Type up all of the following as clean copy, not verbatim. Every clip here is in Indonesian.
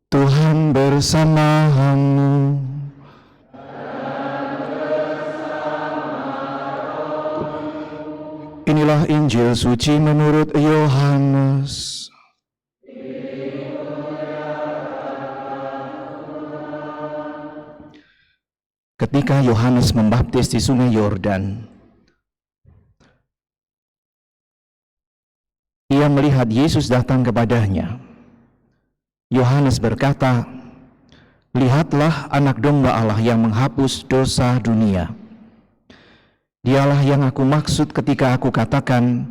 Tuhan bersamamu. Inilah Injil suci menurut Yohanes. Ketika Yohanes membaptis di Sungai Yordan, ia melihat Yesus datang kepadanya. Yohanes berkata, "Lihatlah anak domba Allah yang menghapus dosa dunia. Dialah yang aku maksud ketika aku katakan,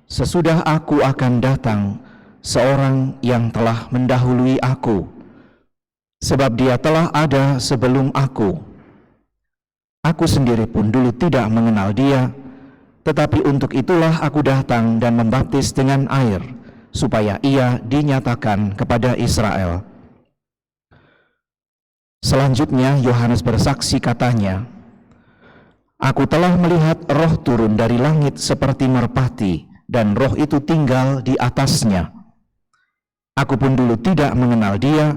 sesudah aku akan datang seorang yang telah mendahului aku, sebab dia telah ada sebelum aku. Aku sendiri pun dulu tidak mengenal dia, tetapi untuk itulah aku datang dan membaptis dengan air, supaya ia dinyatakan kepada Israel." Selanjutnya Yohanes bersaksi katanya, "Aku telah melihat roh turun dari langit seperti merpati, dan roh itu tinggal di atasnya. Aku pun dulu tidak mengenal dia,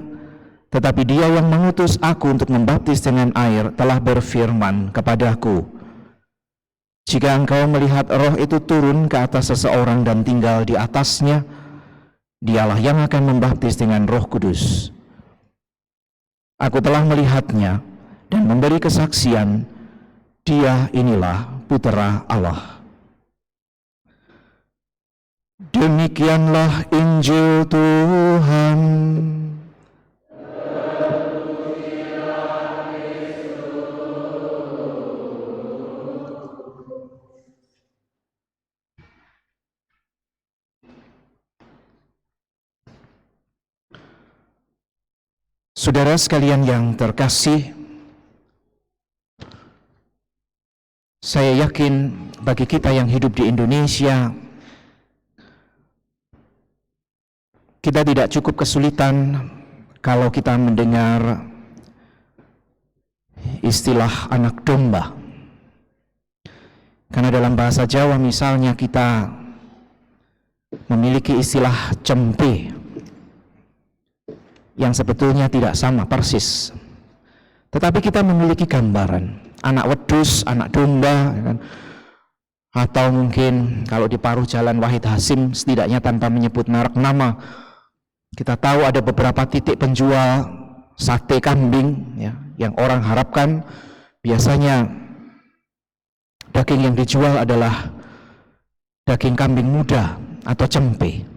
tetapi dia yang mengutus aku untuk membaptis dengan air telah berfirman kepadaku, jika engkau melihat roh itu turun ke atas seseorang dan tinggal di atasnya, dialah yang akan membaptis dengan Roh Kudus. Aku telah melihatnya dan memberi kesaksian, dia inilah Putera Allah." Demikianlah Injil Tuhan. Saudara sekalian yang terkasih, saya yakin bagi kita yang hidup di Indonesia, kita tidak cukup kesulitan kalau kita mendengar istilah anak domba. Karena dalam bahasa Jawa misalnya kita memiliki istilah cempe, yang sebetulnya tidak sama persis, tetapi kita memiliki gambaran anak wedus, anak domba, ya kan? Atau mungkin kalau di Paruh Jalan Wahid Hasim, setidaknya tanpa menyebut merek nama, kita tahu ada beberapa titik penjual sate kambing, ya, yang orang harapkan biasanya daging yang dijual adalah daging kambing muda atau cempe.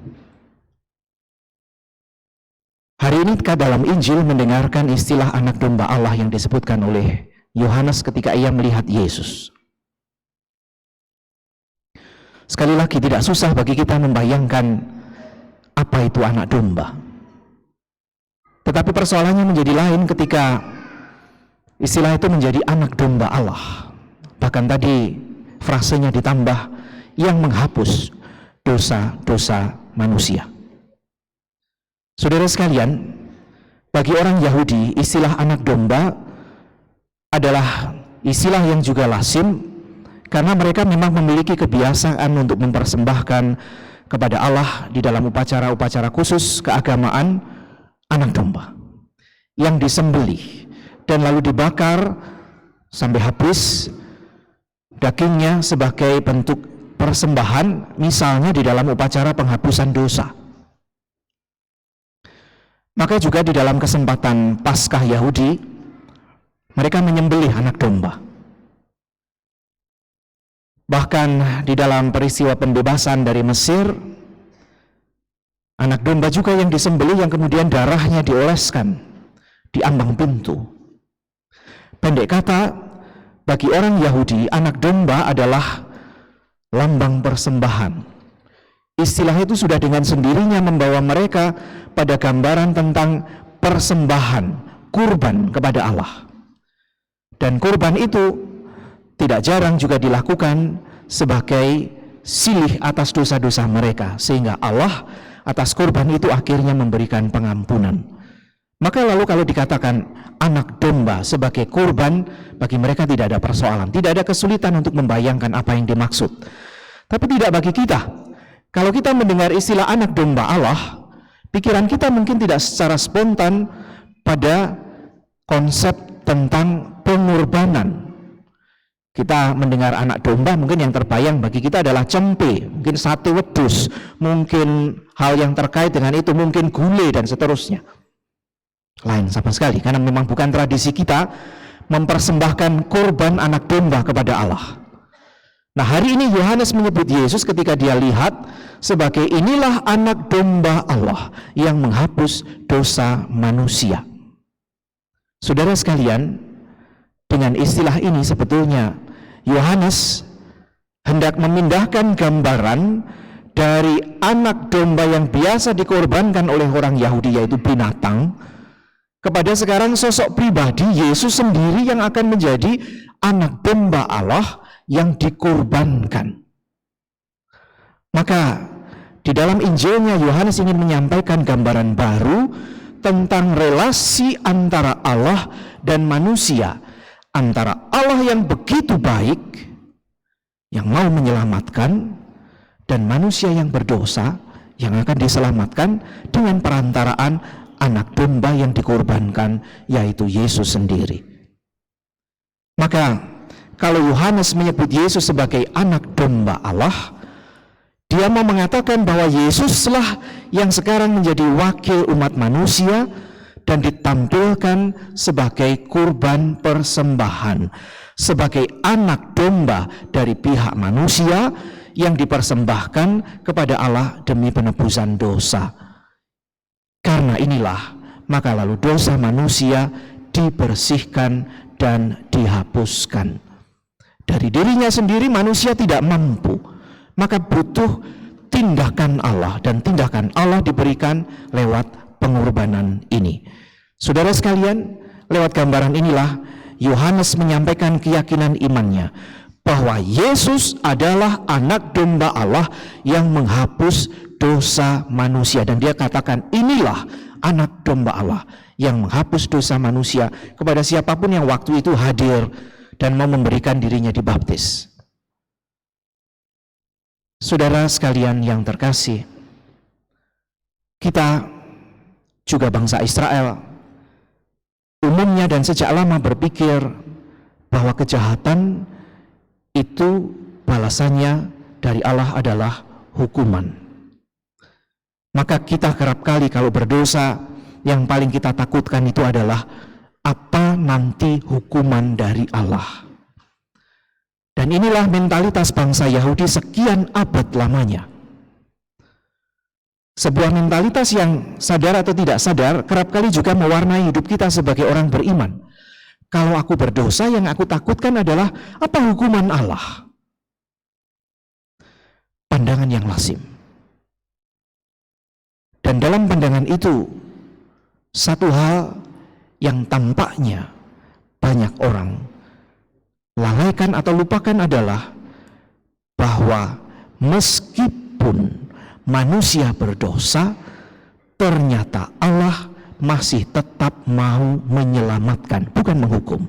Hari ini kita dalam Injil mendengarkan istilah anak domba Allah yang disebutkan oleh Yohanes ketika ia melihat Yesus. Sekali lagi tidak susah bagi kita membayangkan apa itu anak domba. Tetapi persoalannya menjadi lain ketika istilah itu menjadi anak domba Allah. Bahkan tadi frasenya ditambah yang menghapus dosa-dosa manusia. Saudara sekalian, bagi orang Yahudi, istilah anak domba adalah istilah yang juga lazim karena mereka memang memiliki kebiasaan untuk mempersembahkan kepada Allah di dalam upacara-upacara khusus keagamaan anak domba yang disembelih dan lalu dibakar sampai habis dagingnya sebagai bentuk persembahan, misalnya di dalam upacara penghapusan dosa. Maka juga di dalam kesempatan Paskah Yahudi, mereka menyembelih anak domba. Bahkan di dalam peristiwa pembebasan dari Mesir, anak domba juga yang disembelih yang kemudian darahnya dioleskan di ambang pintu. Pendek kata, bagi orang Yahudi, anak domba adalah lambang persembahan. Istilah itu sudah dengan sendirinya membawa mereka pada gambaran tentang persembahan, kurban kepada Allah. Dan kurban itu tidak jarang juga dilakukan sebagai silih atas dosa-dosa mereka, sehingga Allah atas kurban itu akhirnya memberikan pengampunan. Maka lalu kalau dikatakan anak domba sebagai kurban, bagi mereka tidak ada persoalan, tidak ada kesulitan untuk membayangkan apa yang dimaksud. Tapi tidak bagi kita. Kalau kita mendengar istilah anak domba Allah, Pikiran kita mungkin tidak secara spontan pada konsep tentang pengorbanan. Kita mendengar anak domba, mungkin yang terbayang bagi kita adalah cempe, mungkin sate wedhus, mungkin hal yang terkait dengan itu, mungkin gulai dan seterusnya. Lain sama sekali, karena memang bukan tradisi kita mempersembahkan korban anak domba kepada Allah. Nah, hari ini Yohanes menyebut Yesus ketika dia lihat sebagai inilah anak domba Allah yang menghapus dosa manusia. Saudara sekalian, dengan istilah ini sebetulnya Yohanes hendak memindahkan gambaran dari anak domba yang biasa dikorbankan oleh orang Yahudi, yaitu binatang, kepada sekarang sosok pribadi Yesus sendiri yang akan menjadi anak domba Allah yang dikorbankan. Maka di dalam Injilnya Yohanes ingin menyampaikan gambaran baru tentang relasi antara Allah dan manusia, antara Allah yang begitu baik, yang mau menyelamatkan, dan manusia yang berdosa, yang akan diselamatkan dengan perantaraan anak domba yang dikorbankan, yaitu Yesus sendiri. Maka, kalau Yohanes menyebut Yesus sebagai anak domba Allah, dia mau mengatakan bahwa Yesuslah yang sekarang menjadi wakil umat manusia, dan ditampilkan sebagai kurban persembahan, sebagai anak domba dari pihak manusia yang dipersembahkan kepada Allah demi penebusan dosa. Karena inilah, maka lalu dosa manusia dibersihkan dan dihapuskan. Dari dirinya sendiri manusia tidak mampu, maka butuh tindakan Allah, dan tindakan Allah diberikan lewat pengorbanan ini. Saudara sekalian, lewat gambaran inilah Yohanes menyampaikan keyakinan imannya bahwa Yesus adalah anak domba Allah yang menghapus dosa manusia, dan dia katakan inilah anak domba Allah yang menghapus dosa manusia kepada siapapun yang waktu itu hadir dan mau memberikan dirinya dibaptis. Saudara sekalian yang terkasih, kita juga bangsa Israel umumnya dan sejak lama berpikir bahwa kejahatan itu balasannya dari Allah adalah hukuman. Maka kita kerap kali kalau berdosa, yang paling kita takutkan itu adalah apa nanti hukuman dari Allah. Dan inilah mentalitas bangsa Yahudi sekian abad lamanya. Sebuah mentalitas yang sadar atau tidak sadar kerap kali juga mewarnai hidup kita sebagai orang beriman. Kalau aku berdosa, yang aku takutkan adalah apa hukuman Allah. Pandangan yang lazim. Dan dalam pandangan itu, satu hal yang tampaknya banyak orang lalaikan atau lupakan adalah bahwa meskipun manusia berdosa, ternyata Allah masih tetap mau menyelamatkan, bukan menghukum.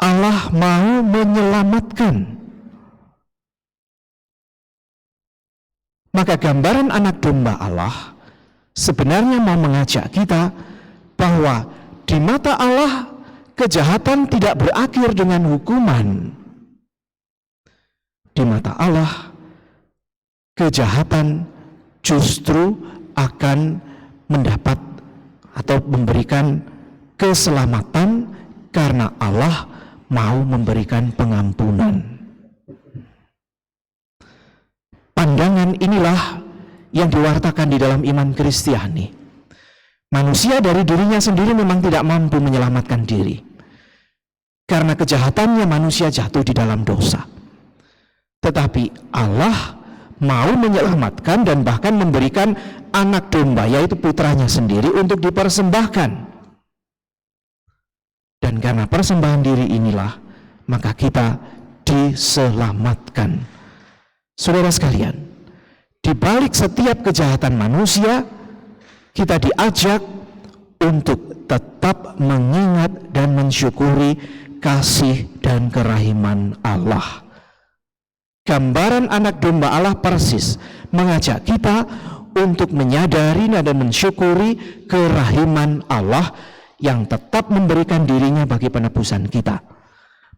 Allah mau menyelamatkan. Maka gambaran anak domba Allah sebenarnya mau mengajak kita bahwa di mata Allah kejahatan tidak berakhir dengan hukuman. Di mata Allah kejahatan justru akan mendapat atau memberikan keselamatan karena Allah mau memberikan pengampunan. Pandangan inilah yang diwartakan di dalam iman Kristiani. Manusia dari dirinya sendiri memang tidak mampu menyelamatkan diri. Karena kejahatannya manusia jatuh di dalam dosa. Tetapi Allah mau menyelamatkan dan bahkan memberikan anak domba, yaitu putranya sendiri, untuk dipersembahkan. Dan karena persembahan diri inilah, maka kita diselamatkan. Saudara sekalian, di balik setiap kejahatan manusia, kita diajak untuk tetap mengingat dan mensyukuri kasih dan kerahiman Allah. Gambaran anak domba Allah persis mengajak kita untuk menyadari dan mensyukuri kerahiman Allah yang tetap memberikan dirinya bagi penebusan kita.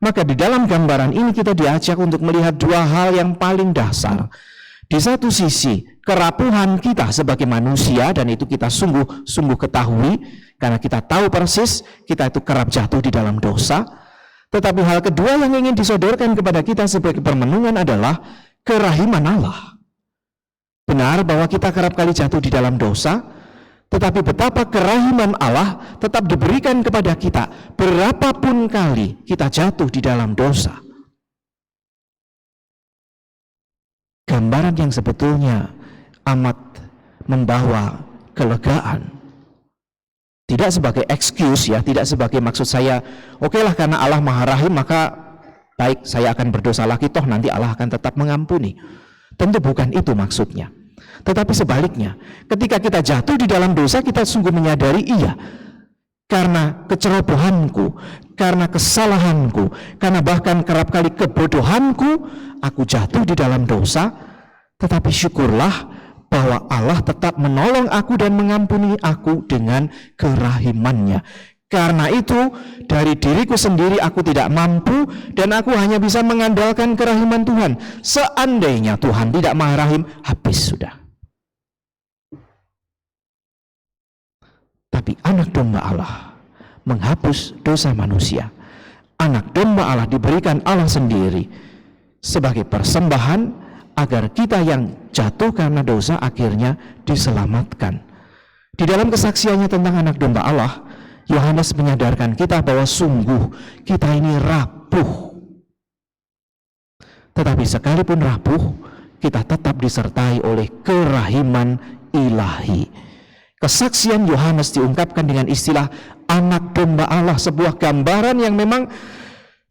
Maka di dalam gambaran ini kita diajak untuk melihat dua hal yang paling dasar. Di satu sisi, kerapuhan kita sebagai manusia, dan itu kita sungguh ketahui, karena kita tahu persis kita itu kerap jatuh di dalam dosa. Tetapi hal kedua yang ingin disodorkan kepada kita sebagai permenungan adalah kerahiman Allah. Benar bahwa kita kerap kali jatuh di dalam dosa, tetapi betapa kerahiman Allah tetap diberikan kepada kita berapapun kali kita jatuh di dalam dosa. Gambaran yang sebetulnya amat membawa kelegaan. Tidak sebagai excuse ya, tidak sebagai maksud saya, okelah karena Allah Maha Rahim maka baik saya akan berdosa lagi, toh nanti Allah akan tetap mengampuni. Tentu bukan itu maksudnya. Tetapi sebaliknya, ketika kita jatuh di dalam dosa, kita sungguh menyadari iya, karena kecerobohanku, karena kesalahanku, karena bahkan kerap kali kebodohanku, aku jatuh di dalam dosa. Tetapi syukurlah bahwa Allah tetap menolong aku dan mengampuni aku dengan kerahimannya. Karena itu, dari diriku sendiri aku tidak mampu dan aku hanya bisa mengandalkan kerahiman Tuhan. Seandainya Tuhan tidak Maha Rahim, habis sudah. Tapi anak domba Allah menghapus dosa manusia. Anak domba Allah diberikan Allah sendiri sebagai persembahan agar kita yang jatuh karena dosa akhirnya diselamatkan. Di dalam kesaksiannya tentang anak domba Allah, Yohanes menyadarkan kita bahwa sungguh kita ini rapuh. Tetapi sekalipun rapuh, kita tetap disertai oleh kerahiman ilahi. Kesaksian Yohanes diungkapkan dengan istilah anak domba Allah, sebuah gambaran yang memang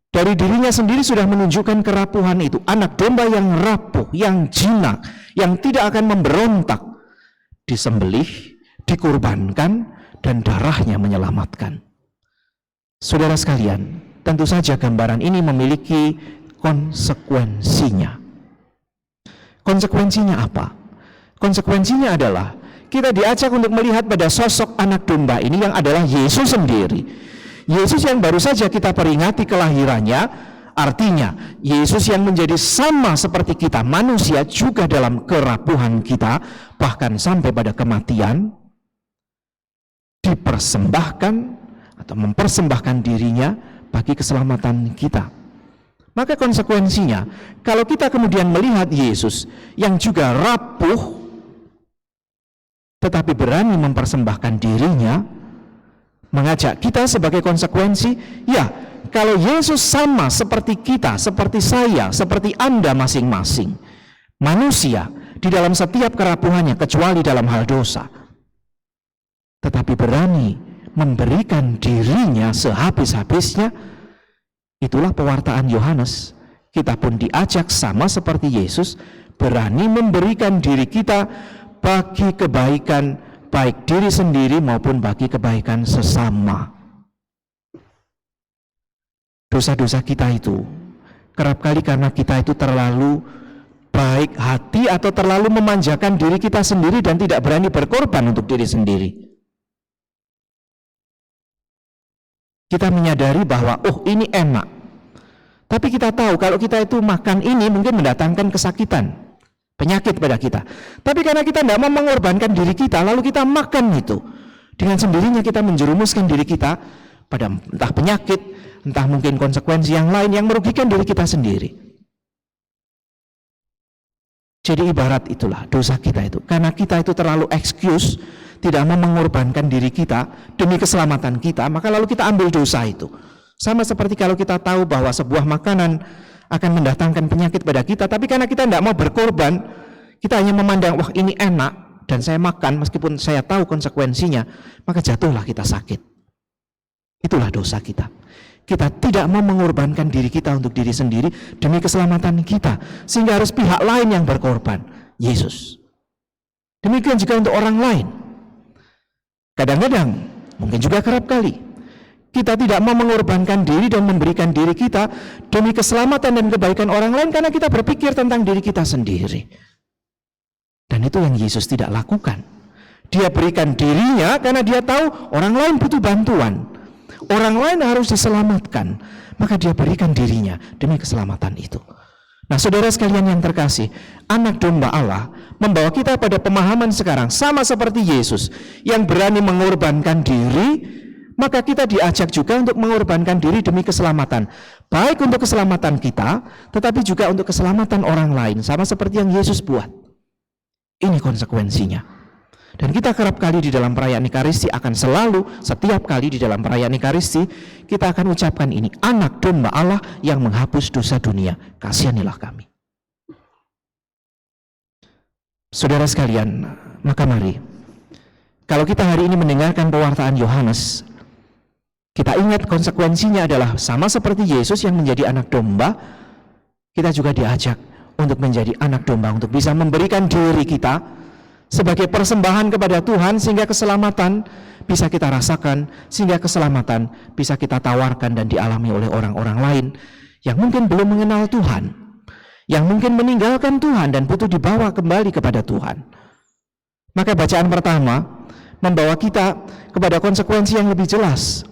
dari dirinya sendiri sudah menunjukkan kerapuhan itu. Anak domba yang rapuh, yang jinak, yang tidak akan memberontak, disembelih, dikurbankan, dan darahnya menyelamatkan. Saudara sekalian, tentu saja gambaran ini memiliki konsekuensinya. Konsekuensinya apa? Konsekuensinya adalah kita diajak untuk melihat pada sosok anak domba ini yang adalah Yesus sendiri. Yesus yang baru saja kita peringati kelahirannya, artinya Yesus yang menjadi sama seperti kita manusia juga dalam kerapuhan kita, bahkan sampai pada kematian, dipersembahkan atau mempersembahkan dirinya bagi keselamatan kita. Maka konsekuensinya, kalau kita kemudian melihat Yesus yang juga rapuh tetapi berani mempersembahkan dirinya, mengajak kita sebagai konsekuensi, ya, kalau Yesus sama seperti kita, seperti saya, seperti Anda masing-masing, manusia di dalam setiap kerapuhannya kecuali dalam hal dosa, tetapi berani memberikan dirinya sehabis-habisnya, itulah pewartaan Yohanes. Kita pun diajak sama seperti Yesus, berani memberikan diri kita bagi kebaikan baik diri sendiri maupun bagi kebaikan sesama. Dosa-dosa kita itu kerap kali karena kita itu terlalu baik hati atau terlalu memanjakan diri kita sendiri dan tidak berani berkorban untuk diri sendiri. Kita menyadari bahwa ini enak, tapi kita tahu kalau kita itu makan ini mungkin mendatangkan kesakitan, penyakit pada kita. Tapi karena kita tidak mau mengorbankan diri kita, lalu kita makan itu, dengan sendirinya kita menjerumuskan diri kita pada entah penyakit, entah mungkin konsekuensi yang lain yang merugikan diri kita sendiri. Jadi ibarat itulah dosa kita itu, karena kita itu terlalu excuse, tidak mau mengorbankan diri kita demi keselamatan kita, maka lalu kita ambil dosa itu. Sama seperti kalau kita tahu bahwa sebuah makanan akan mendatangkan penyakit pada kita, tapi karena kita tidak mau berkorban, kita hanya memandang, wah ini enak, dan saya makan meskipun saya tahu konsekuensinya, maka jatuhlah kita sakit. Itulah dosa kita. Kita tidak mau mengorbankan diri kita untuk diri sendiri demi keselamatan kita, sehingga harus pihak lain yang berkorban, Yesus. Demikian juga untuk orang lain. Kadang-kadang, mungkin juga kerap kali, kita tidak mau mengorbankan diri dan memberikan diri kita demi keselamatan dan kebaikan orang lain karena kita berpikir tentang diri kita sendiri. Dan itu yang Yesus tidak lakukan. Dia berikan dirinya karena dia tahu orang lain butuh bantuan. Orang lain harus diselamatkan. Maka dia berikan dirinya demi keselamatan itu. Nah, saudara sekalian yang terkasih, anak domba Allah membawa kita pada pemahaman sekarang sama seperti Yesus yang berani mengorbankan diri, maka kita diajak juga untuk mengorbankan diri demi keselamatan. Baik untuk keselamatan kita, tetapi juga untuk keselamatan orang lain, sama seperti yang Yesus buat. Ini konsekuensinya. Dan kita kerap kali di dalam perayaan Ekaristi akan selalu, setiap kali di dalam perayaan Ekaristi, kita akan ucapkan ini, anak domba Allah yang menghapus dosa dunia, kasihanilah kami. Saudara sekalian, maka mari, kalau kita hari ini mendengarkan pewartaan Yohanes, kita ingat konsekuensinya adalah sama seperti Yesus yang menjadi anak domba, kita juga diajak untuk menjadi anak domba, untuk bisa memberikan diri kita sebagai persembahan kepada Tuhan, sehingga keselamatan bisa kita rasakan, sehingga keselamatan bisa kita tawarkan dan dialami oleh orang-orang lain yang mungkin belum mengenal Tuhan, yang mungkin meninggalkan Tuhan dan butuh dibawa kembali kepada Tuhan. Maka bacaan pertama membawa kita kepada konsekuensi yang lebih jelas.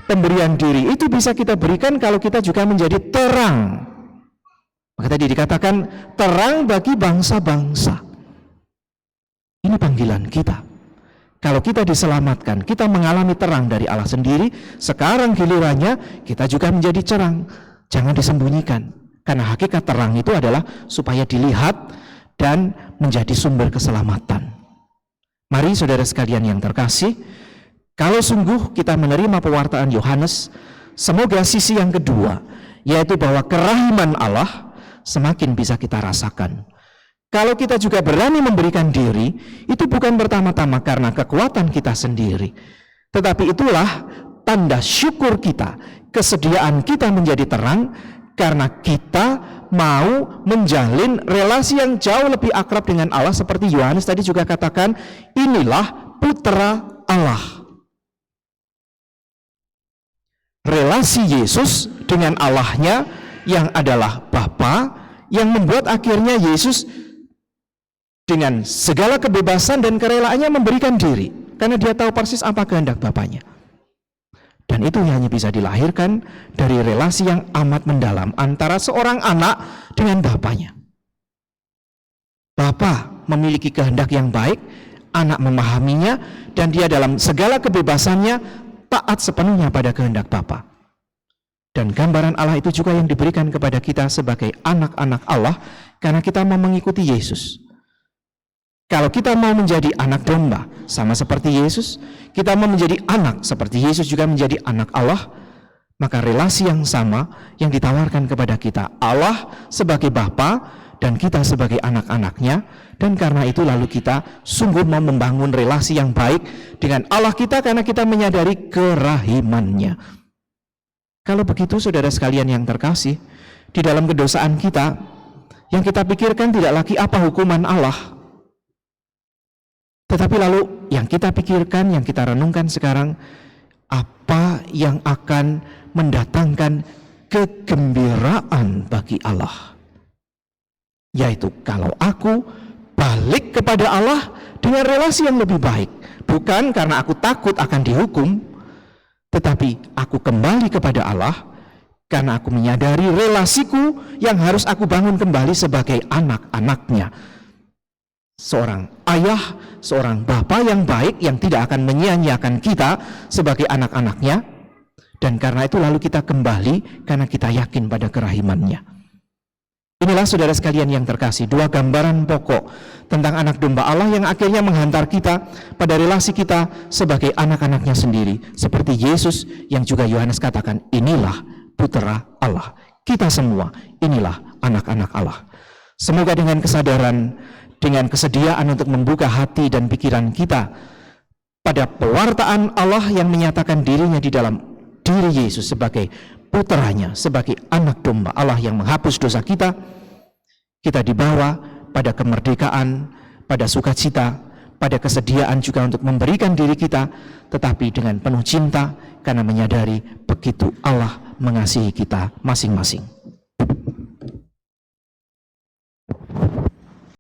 Pemberian diri itu bisa kita berikan kalau kita juga menjadi terang. Maka tadi dikatakan terang bagi bangsa-bangsa. Ini panggilan kita. Kalau kita diselamatkan, kita mengalami terang dari Allah sendiri, sekarang gilirannya kita juga menjadi terang. Jangan disembunyikan, karena hakikat terang itu adalah supaya dilihat dan menjadi sumber keselamatan. Mari saudara sekalian yang terkasih, kalau sungguh kita menerima pewartaan Yohanes, semoga sisi yang kedua, yaitu bahwa kerahiman Allah semakin bisa kita rasakan. Kalau kita juga berani memberikan diri, itu bukan pertama-tama karena kekuatan kita sendiri, tetapi itulah tanda syukur kita, kesediaan kita menjadi terang, karena kita mau menjalin relasi yang jauh lebih akrab dengan Allah, seperti Yohanes tadi juga katakan, inilah putra Allah. Relasi Yesus dengan Allahnya yang adalah Bapa, yang membuat akhirnya Yesus dengan segala kebebasan dan kerelaannya memberikan diri, karena dia tahu persis apa kehendak Bapaknya. Dan itu hanya bisa dilahirkan dari relasi yang amat mendalam antara seorang anak dengan Bapaknya. Bapa memiliki kehendak yang baik, anak memahaminya, dan dia dalam segala kebebasannya taat sepenuhnya pada kehendak Bapa. Dan gambaran Allah itu juga yang diberikan kepada kita sebagai anak-anak Allah, karena kita mau mengikuti Yesus. Kalau kita mau menjadi anak domba, sama seperti Yesus, kita mau menjadi anak seperti Yesus juga menjadi anak Allah, maka relasi yang sama yang ditawarkan kepada kita, Allah sebagai Bapa dan kita sebagai anak-anaknya, dan karena itu lalu kita sungguh mau membangun relasi yang baik dengan Allah kita karena kita menyadari kerahimannya. Kalau begitu saudara sekalian yang terkasih, di dalam kedosaan kita, yang kita pikirkan tidak lagi apa hukuman Allah, tetapi lalu yang kita pikirkan, yang kita renungkan sekarang, apa yang akan mendatangkan kegembiraan bagi Allah. Yaitu kalau aku balik kepada Allah dengan relasi yang lebih baik. Bukan karena aku takut akan dihukum, tetapi aku kembali kepada Allah karena aku menyadari relasiku yang harus aku bangun kembali sebagai anak-anaknya. Seorang ayah, seorang bapa yang baik yang tidak akan menyia-nyiakan kita sebagai anak-anaknya, dan karena itu lalu kita kembali karena kita yakin pada kerahimannya. Inilah saudara sekalian yang terkasih, dua gambaran pokok tentang anak domba Allah yang akhirnya menghantar kita pada relasi kita sebagai anak-anaknya sendiri, seperti Yesus yang juga Yohanes katakan, inilah putra Allah. Kita semua inilah anak-anak Allah. Semoga dengan kesadaran, dengan kesediaan untuk membuka hati dan pikiran kita pada pewartaan Allah yang menyatakan dirinya di dalam diri Yesus sebagai putranya, sebagai anak domba Allah yang menghapus dosa kita, kita dibawa pada kemerdekaan, pada sukacita, pada kesediaan juga untuk memberikan diri kita, tetapi dengan penuh cinta karena menyadari begitu Allah mengasihi kita masing-masing.